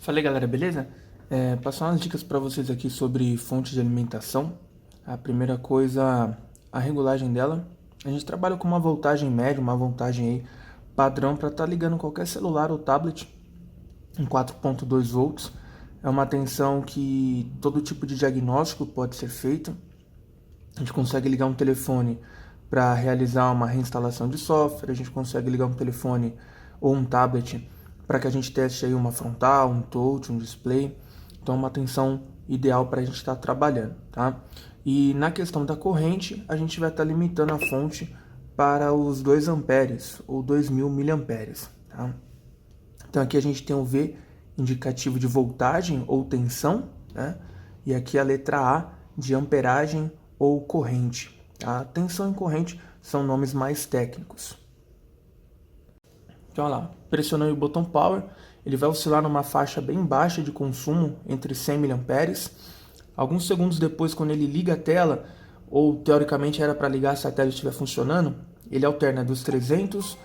Fala aí, galera, beleza? Passar umas dicas para vocês aqui sobre fonte de alimentação. A primeira coisa, a regulagem dela. A gente trabalha com uma voltagem média, uma voltagem aí padrão para estar ligando qualquer celular ou tablet em 4.2 volts. É uma tensão que todo tipo de diagnóstico pode ser feito. A gente consegue ligar um telefone para realizar uma reinstalação de software, a gente consegue ligar um telefone ou um tablet para que a gente teste aí uma frontal, um touch, um display. Então é uma tensão ideal para a gente estar trabalhando, tá? E na questão da corrente, a gente vai estar limitando a fonte para os 2 amperes ou 2000 miliamperes, tá? Então aqui a gente tem o V indicativo de voltagem ou tensão, né? E aqui a letra A de amperagem ou corrente. A tensão e corrente são nomes mais técnicos. Então, olha lá, pressionando o botão Power, ele vai oscilar numa faixa bem baixa de consumo, entre 100 mA. Alguns segundos depois, quando ele liga a tela, ou teoricamente era para ligar se a tela estiver funcionando, ele alterna dos 300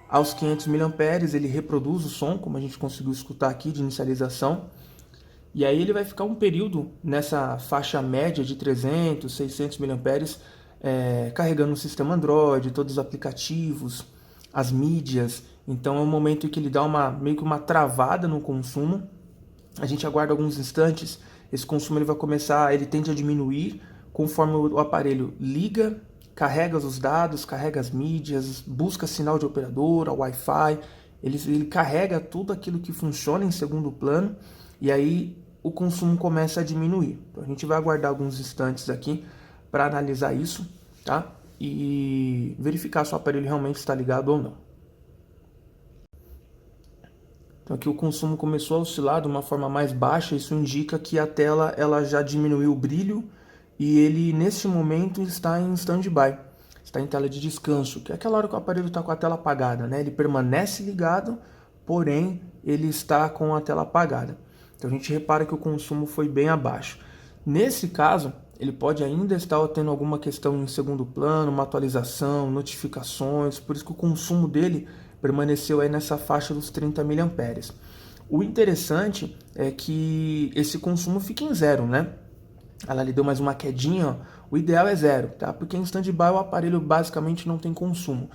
aos 500 mA, ele reproduz o som, como a gente conseguiu escutar aqui de inicialização, e aí ele vai ficar um período nessa faixa média de 300, 600 mA, carregando o sistema Android, todos os aplicativos, as mídias. Então é um momento em que ele dá meio que uma travada no consumo. A gente aguarda alguns instantes, esse consumo ele vai começar, ele tende a diminuir conforme o aparelho liga, carrega os dados, carrega as mídias, busca sinal de operadora, Wi-Fi, ele carrega tudo aquilo que funciona em segundo plano e aí o consumo começa a diminuir. Então a gente vai aguardar alguns instantes aqui para analisar isso, tá? E verificar se o aparelho realmente está ligado ou não. Então aqui o consumo começou a oscilar de uma forma mais baixa, isso indica que a tela ela já diminuiu o brilho e ele nesse momento está em stand-by, está em tela de descanso, que é aquela hora que o aparelho está com a tela apagada, né? Ele permanece ligado, porém ele está com a tela apagada. Então a gente repara que o consumo foi bem abaixo. Nesse caso, ele pode ainda estar tendo alguma questão em segundo plano, uma atualização, notificações, por isso que o consumo dele permaneceu aí nessa faixa dos 30 mA. O interessante é que esse consumo fica em zero, né? Ela lhe deu mais uma quedinha, ó. O ideal é zero, tá? Porque em stand-by o aparelho basicamente não tem consumo.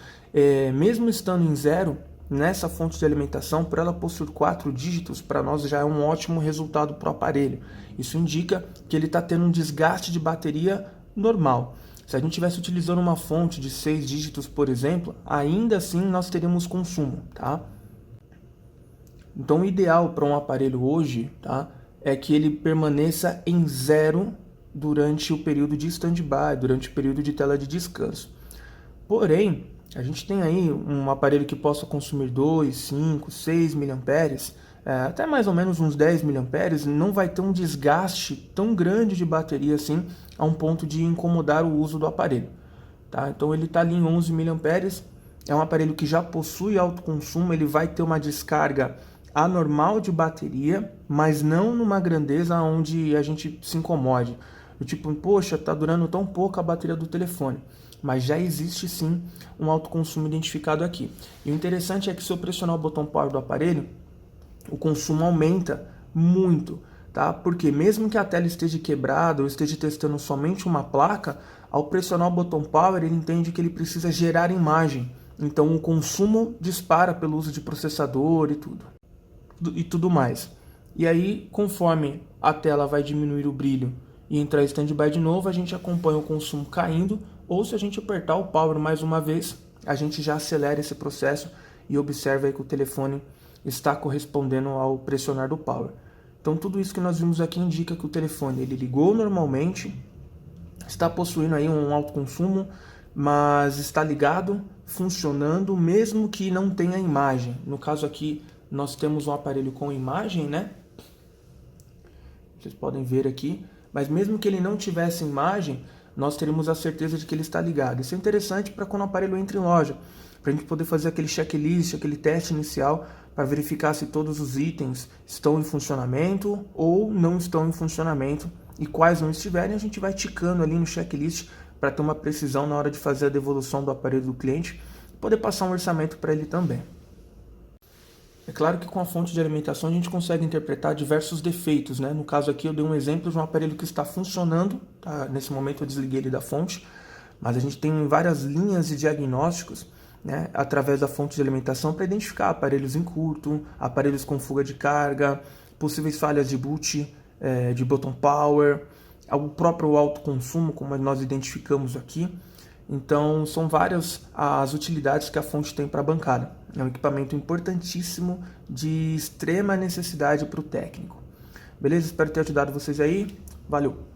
Mesmo estando em zero, nessa fonte de alimentação, por ela possuir 4 dígitos, para nós já é um ótimo resultado para o aparelho. Isso indica que ele está tendo um desgaste de bateria normal. Se a gente estivesse utilizando uma fonte de 6 dígitos, por exemplo, ainda assim nós teríamos consumo, tá? Então o ideal para um aparelho hoje, tá, é que ele permaneça em zero durante o período de stand-by, durante o período de tela de descanso. Porém, a gente tem aí um aparelho que possa consumir 2, 5, 6 miliamperes, até mais ou menos uns 10 miliamperes, não vai ter um desgaste tão grande de bateria assim, a um ponto de incomodar o uso do aparelho. Tá? Então ele está ali em 11 miliamperes, é um aparelho que já possui alto consumo, ele vai ter uma descarga anormal de bateria, mas não numa grandeza onde a gente se incomode. Do tipo, poxa, está durando tão pouco a bateria do telefone. Mas já existe sim um alto consumo identificado aqui. E o interessante é que se eu pressionar o botão Power do aparelho, o consumo aumenta muito, tá? Porque mesmo que a tela esteja quebrada ou esteja testando somente uma placa, ao pressionar o botão Power, ele entende que ele precisa gerar imagem. Então o consumo dispara pelo uso de processador e tudo mais. E aí, conforme a tela vai diminuir o brilho e entrar em stand-by de novo, a gente acompanha o consumo caindo, ou se a gente apertar o Power mais uma vez, a gente já acelera esse processo e observa aí que o telefone está correspondendo ao pressionar do Power. Então tudo isso que nós vimos aqui indica que o telefone ele ligou normalmente, está possuindo aí um alto consumo, mas está ligado, funcionando, mesmo que não tenha imagem. No caso aqui, nós temos um aparelho com imagem, né? Vocês podem ver aqui, mas mesmo que ele não tivesse imagem, nós teríamos a certeza de que ele está ligado. Isso é interessante para quando o aparelho entra em loja, para a gente poder fazer aquele checklist, aquele teste inicial, para verificar se todos os itens estão em funcionamento ou não estão em funcionamento, e quais não estiverem, a gente vai ticando ali no checklist para ter uma precisão na hora de fazer a devolução do aparelho do cliente e poder passar um orçamento para ele também. É claro que com a fonte de alimentação a gente consegue interpretar diversos defeitos, né? No caso aqui eu dei um exemplo de um aparelho que está funcionando, tá? Nesse momento eu desliguei ele da fonte, mas a gente tem várias linhas de diagnósticos, né, através da fonte de alimentação para identificar aparelhos em curto, aparelhos com fuga de carga, possíveis falhas de boot, de bottom power, o próprio alto consumo, como nós identificamos aqui. Então, são várias as utilidades que a fonte tem para a bancada. É um equipamento importantíssimo de extrema necessidade para o técnico. Beleza? Espero ter ajudado vocês aí. Valeu!